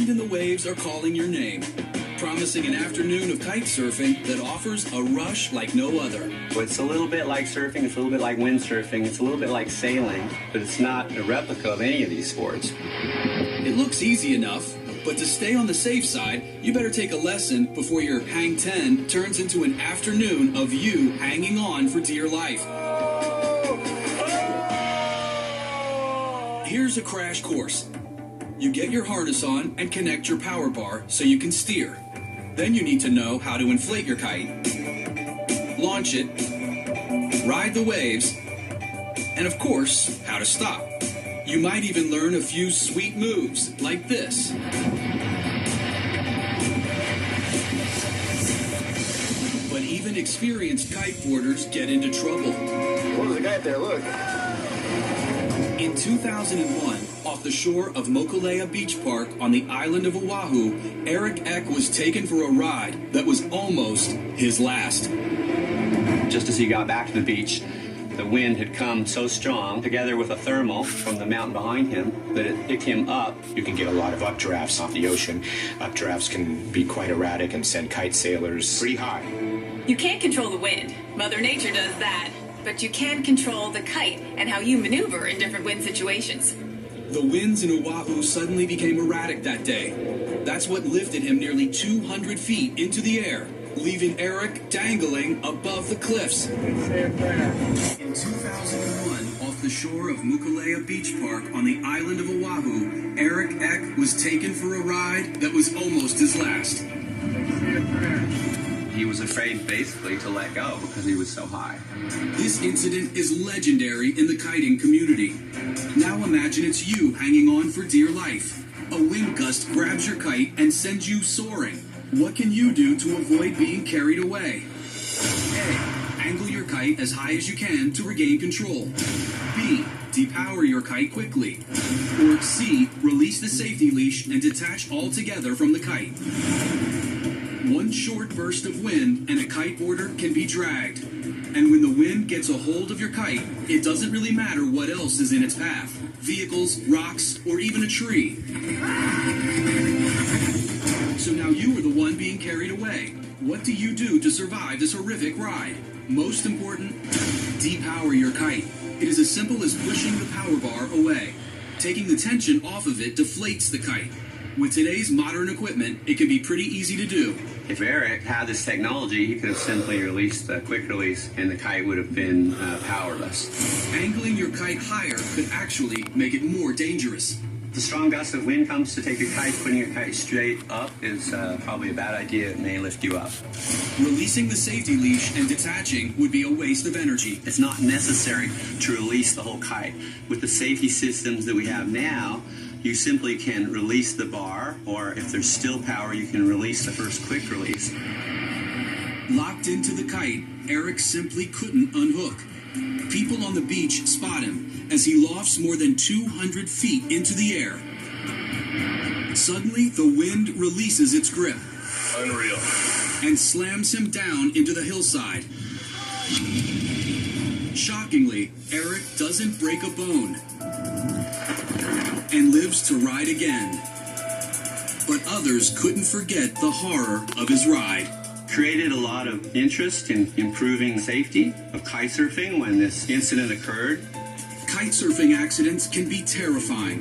wind and the waves are calling your name, promising an afternoon of kite surfing that offers a rush like no other. It's a little bit like surfing, it's a little bit like windsurfing, it's a little bit like sailing, but it's not a replica of any of these sports. It looks easy enough, but to stay on the safe side, you better take a lesson before your hang 10 turns into an afternoon of you hanging on for dear life. Here's a crash course. You get your harness on and connect your power bar so you can steer. Then you need to know how to inflate your kite, launch it, ride the waves, and of course, how to stop. You might even learn a few sweet moves like this. But even experienced kiteboarders get into trouble. What was the guy up there? Look. In 2001, off the shore of Mokulea Beach Park on the island of Oahu, Eric Eck was taken for a ride that was almost his last. Just as he got back to the beach, the wind had come so strong, together with a thermal from the mountain behind him, that it picked him up. You can get a lot of updrafts off the ocean. Updrafts can be quite erratic and send kite sailors pretty high. You can't control the wind. Mother Nature does that. But you can control the kite and how you maneuver in different wind situations. The winds in Oahu suddenly became erratic that day. That's what lifted him nearly 200 feet into the air, leaving Eric dangling above the cliffs. In 2001, off the shore of Mokulea Beach Park on the island of Oahu, Eric Eck was taken for a ride that was almost his last. He was afraid, basically, to let go because he was so high. This incident is legendary in the kiting community. Now imagine it's you hanging on for dear life. A wind gust grabs your kite and sends you soaring. What can you do to avoid being carried away? A. Angle your kite as high as you can to regain control. B. Depower your kite quickly. Or C. Release the safety leash and detach altogether from the kite. One short burst of wind and a kiteboarder can be dragged. And when the wind gets a hold of your kite, it doesn't really matter what else is in its path. Vehicles, rocks, or even a tree. So now you are the one being carried away. What do you do to survive this horrific ride? Most important, depower your kite. It is as simple as pushing the power bar away. Taking the tension off of it deflates the kite. With today's modern equipment, it can be pretty easy to do. If Eric had this technology, he could have simply released the quick release and the kite would have been powerless. Angling your kite higher could actually make it more dangerous. If a strong gust of wind comes to take your kite, putting your kite straight up is probably a bad idea. It may lift you up. Releasing the safety leash and detaching would be a waste of energy. It's not necessary to release the whole kite. With the safety systems that we have now, you simply can release the bar, or if there's still power, you can release the first quick release. Locked into the kite, Eric simply couldn't unhook. People on the beach spot him as he lofts more than 200 feet into the air. Suddenly, the wind releases its grip. Unreal. And slams him down into the hillside. Shockingly, Eric doesn't break a bone and lives to ride again. But others couldn't forget the horror of his ride. Created a lot of interest in improving safety of kite surfing when this incident occurred. Kite surfing accidents can be terrifying.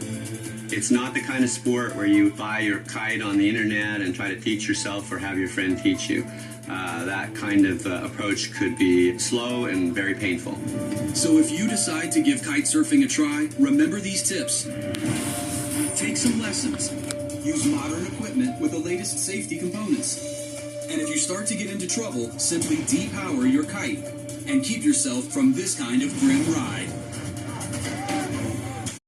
It's not the kind of sport where you buy your kite on the internet and try to teach yourself or have your friend teach you. That kind of approach could be slow and very painful. So if you decide to give kite surfing a try, remember these tips. Take some lessons. Use modern equipment with the latest safety components. And if you start to get into trouble, simply depower your kite and keep yourself from this kind of grim ride.